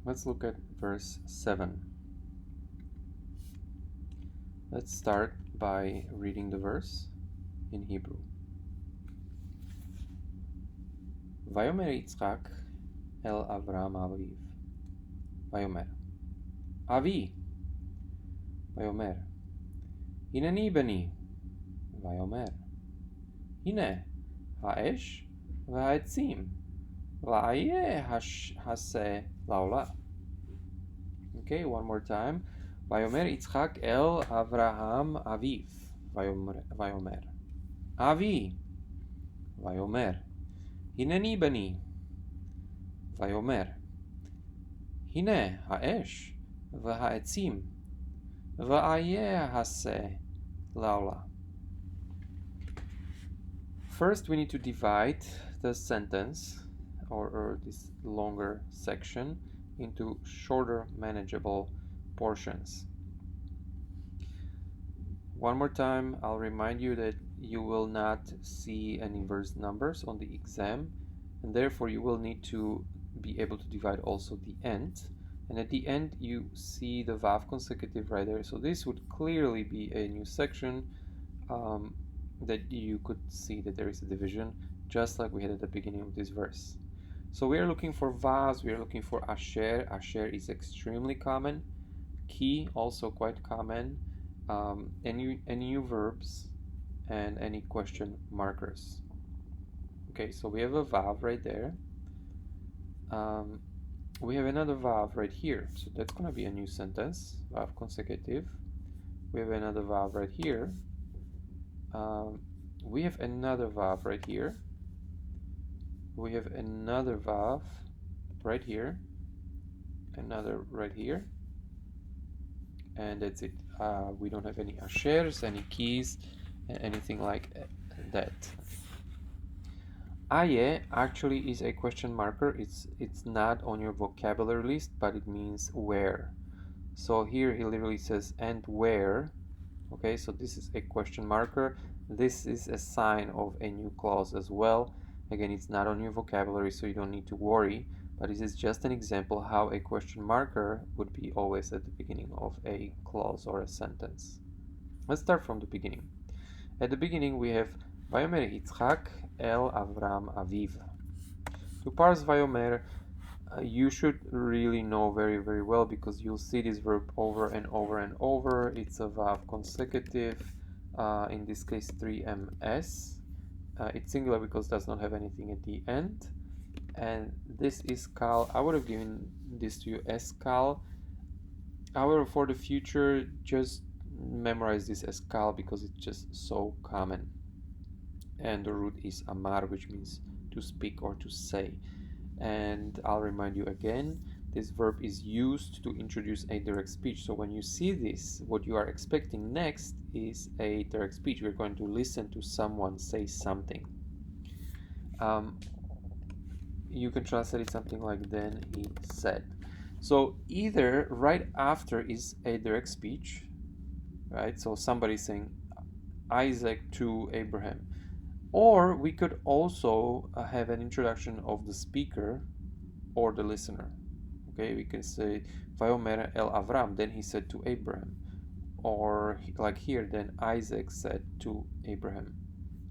Let's look at verse 7. Let's start by reading the verse in Hebrew. ויאמר יצחק אל אברהם אביו, ויאמר אבי, ויאמר הנני בני, ויאמר הנה האש והעצים ואיה השה לעולה. Okay, one more time. ויאמר יצחק אל אברהם אביו, ויאמר אבי, ויאמר הנני בני, ויאמר הנה האש והעצים ואיה השה לעולה. First, we need to divide the sentence or this longer section into shorter, manageable portions. One more time, I'll remind you that you will not see any verse numbers on the exam, and therefore you will need to be able to divide also the end. And at the end, you see the Vav consecutive right there. So this would clearly be a new section that you could see that there is a division, just like we had at the beginning of this verse. So we are looking for Vavs, we are looking for Asher. Asher is extremely common. Ki, also quite common. Any new verbs and any question markers. Okay, so we have a Vav right there. We have another Vav right here. So that's going to be a new sentence, Vav consecutive. We have another Vav right here. We have another Vav right here. We have another Vav right here. Another right here. And that's it. We don't have any Ashers, any keys, anything like that. Aye actually is a question marker. It's not on your vocabulary list, but it means where. So here he literally says and where. Okay, so this is a question marker. This is a sign of a new clause as well. Again, it's not on your vocabulary, so you don't need to worry, but this is just an example how a question marker would be always at the beginning of a clause or a sentence. Let's start from the beginning. At the beginning we have Vayomer Yitzchak el Avram Aviv. To parse Vayomer, you should really know very, very well, because you'll see this verb over and over and over. It's a Vav consecutive, in this case 3ms. It's singular because it does not have anything at the end. And this is Kal. I would have given this to you as Kal. However, for the future, just memorize this as Kal because it's just so common. And the root is Amar, which means to speak or to say. And I'll remind you again, this verb is used to introduce a direct speech. So when you see this, what you are expecting next is a direct speech. We're going to listen to someone say something. You can translate it something like then he said. So either right after is a direct speech, right? So somebody saying Isaac to Abraham. Or we could also have an introduction of the speaker or the listener. Okay, we can say Vayomer el Avram, then he said to Abraham. Or like here, then Isaac said to Abraham.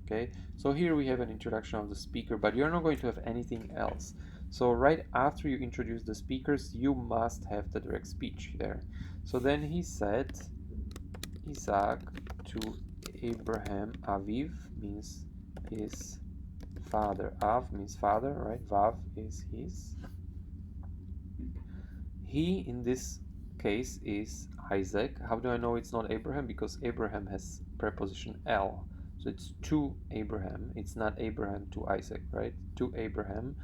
Okay, so here we have an introduction of the speaker, but you're not going to have anything else. So right after you introduce the speakers, you must have the direct speech there. So then he said Isaac to Abraham. Aviv means his father. Av means father, right? Vav is his. He in this case is Isaac. How do I know it's not Abraham? Because Abraham has preposition el. So it's to Abraham. It's not Abraham to Isaac, right? To Abraham.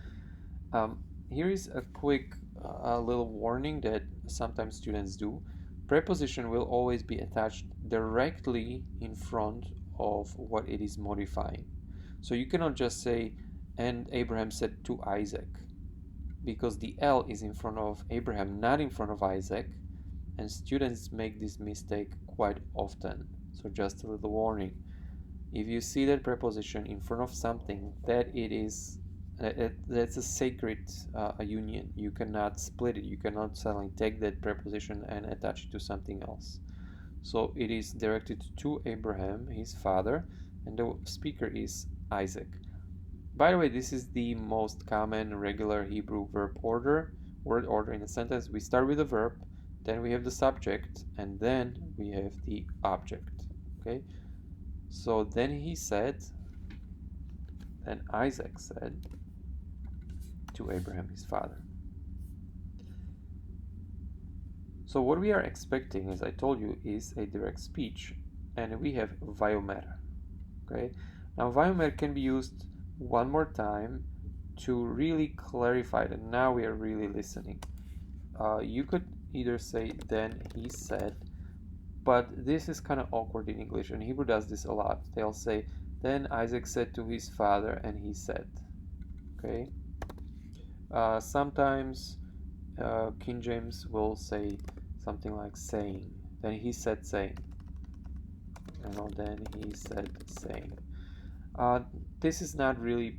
Here is a quick little warning that sometimes students do. Preposition will always be attached directly in front of what it is modifying. So you cannot just say, and Abraham said to Isaac, because the L is in front of Abraham, not in front of Isaac, and students make this mistake quite often. So just a little warning. If you see that preposition in front of something that it is That's a sacred union. You cannot split it. You cannot suddenly take that preposition and attach it to something else. So it is directed to Abraham, his father, and the speaker is Isaac. By the way, this is the most common regular Hebrew word order in a sentence. We start with the verb, then we have the subject, and then we have the object. Okay? So then Isaac said to Abraham, his father. So what we are expecting, as I told you, is a direct speech, and we have vayomer. Okay? Now vayomer can be used one more time to really clarify that now we are really listening. You could either say then he said, but this is kind of awkward in English, and Hebrew does this a lot. They'll say then Isaac said to his father, and he said. Okay. Sometimes King James will say something like saying. Then he said saying. Then he said saying. This is not really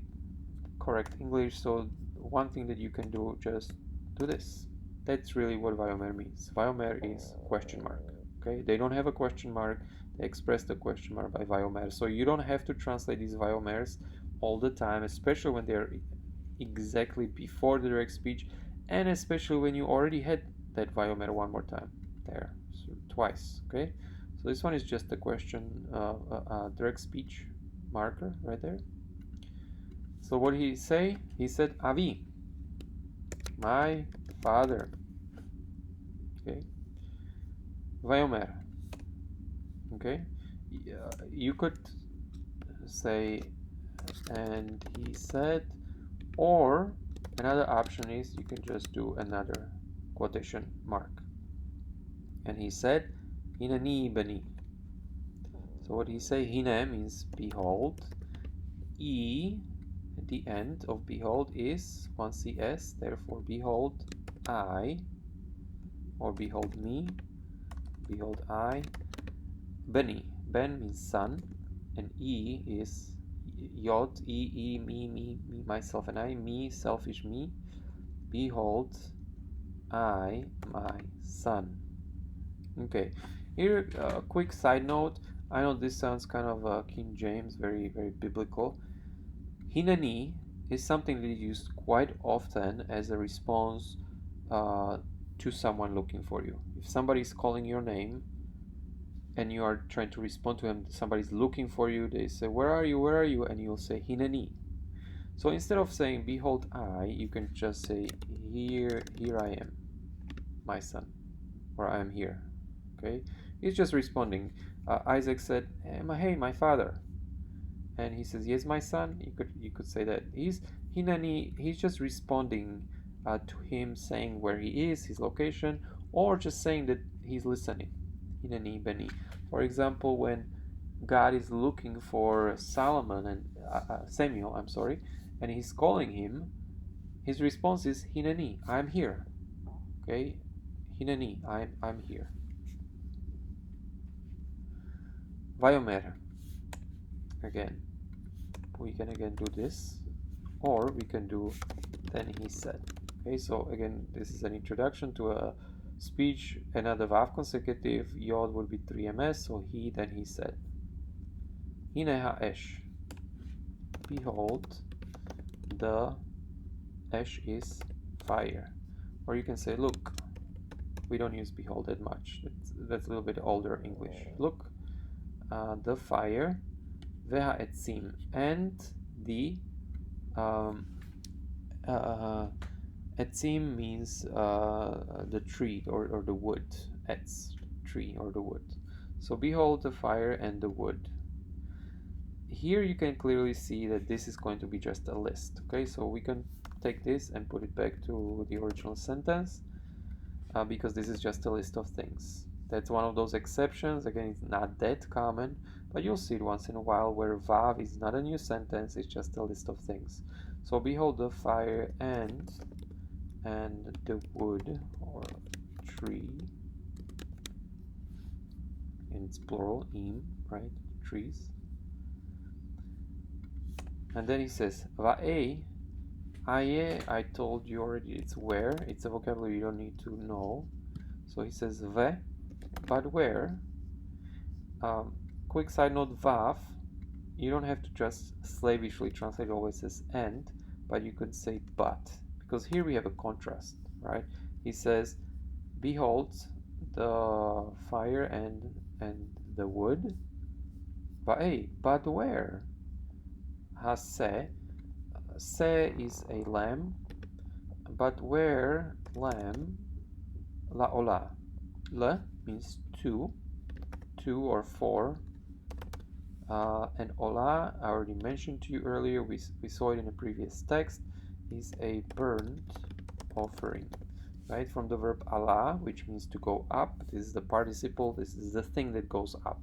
correct English, so one thing that you can do, just do this. That's really what vayomer means. Vayomer is question mark. Okay, they don't have a question mark. They express the question mark by vayomer. So you don't have to translate these vayomers all the time, especially when they're exactly before the direct speech, and especially when you already had that vayomer one more time there, so twice. Okay, so this one is just a question, direct speech marker right there. So what did he say? He said Avi, my father. Okay, vayomer. Okay, you could say and he said, or another option is you can just do another quotation mark. And he said, Hineni bani. So what he say? Hine means behold. E at the end of behold is one CS, therefore behold I, or behold me, behold I. Bani. Ben means son, and E is Yod, E, me, myself, and I, me, selfish me. Behold, I, my son. Okay, here a quick side note. I know this sounds kind of King James, very, very biblical. Hineni is something that is used quite often as a response to someone looking for you. If somebody is calling your name and you are trying to respond to him, somebody's looking for you, they say, where are you, where are you? And you'll say, Hineni. So instead of saying, behold I, you can just say, here I am, my son, or I am here. Okay, he's just responding. Isaac said, hey, my father. And he says, yes, my son. You could say that he's Hineni. He's just responding to him saying where he is, his location, or just saying that he's listening. Hineni beni. For example, when God is looking for Solomon and Samuel, and he's calling him, his response is Hineni, I'm here. Okay, Hineni, I'm here. Vayomer. Again, we can again do this, or we can do then he said. Okay, so again, this is an introduction to a speech. Another vav consecutive, yod would be 3ms, so he, then he said. Hine ha'esh. Behold, the esh is fire. Or you can say look. We don't use behold that much. That's a little bit older English. Look, the fire, veha etzim, and the etzim means the tree or the wood. Etz, tree or the wood. So behold the fire and the wood. Here you can clearly see that this is going to be just a list. Okay, so we can take this and put it back to the original sentence because this is just a list of things. That's one of those exceptions. Again, it's not that common, but you'll see it once in a while where vav is not a new sentence, it's just a list of things. So behold the fire and the wood or tree, and it's plural, im, right? Trees. And then he says, Va'ei Aye, I told you already, it's where. It's a vocabulary you don't need to know. So he says ve, but where? Quick side note, vav, you don't have to just slavishly translate always as and, but you could say but, because here we have a contrast, right? He says, behold the fire and the wood, but hey, but where? Hase, se is a lamb, but where lamb? La ola. Le means two or four. And ola, I already mentioned to you earlier, we saw it in a previous text, is a burnt offering, right? From the verb ala, which means to go up. This is the participle, this is the thing that goes up.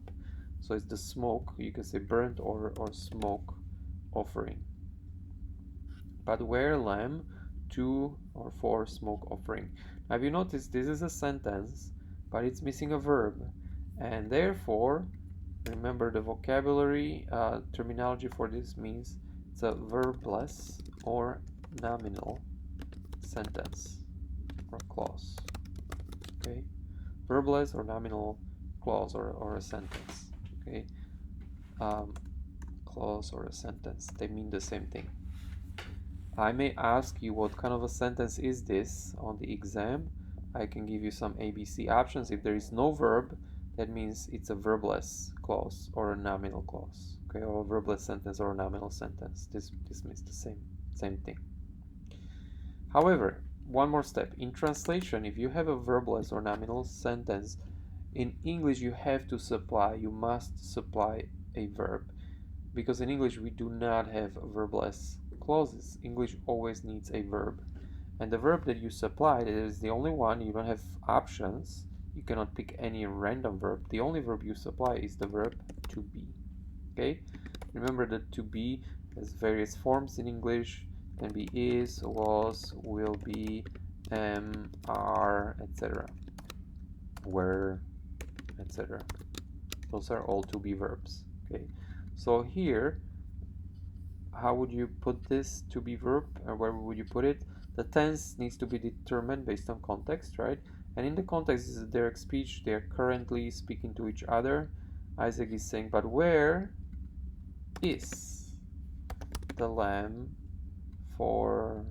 So it's the smoke, you can say burnt or smoke offering. But where lamb, 2 or 4 smoke offering. Now, have you noticed this is a sentence, but it's missing a verb, and therefore, remember the vocabulary terminology for this means it's a verbless or nominal sentence or clause. Okay, verbless or nominal clause or a sentence. Okay, clause or a sentence, they mean the same thing. I may ask you what kind of a sentence is this on the exam. I can give you some ABC options. If there is no verb, that means it's a verbless clause or a nominal clause, okay, or a verbless sentence or a nominal sentence. This means the same thing. However, one more step. In translation, if you have a verbless or nominal sentence, in English you must supply a verb, because in English we do not have verbless clauses. English always needs a verb, and the verb that you supplied is the only one. You don't have options. You cannot pick any random verb. The only verb you supply is the verb to be. Okay, remember that to be has various forms in English. It can be is, was, will be, am, are, etc., were, etc. Those are all to be verbs. Okay, so here, how would you put this to be verb, or where would you put it? The tense needs to be determined based on context, right? And in the context is a direct speech. They are currently speaking to each other. Isaac is saying, but where is the lamb for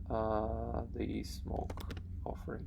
the smoke offering?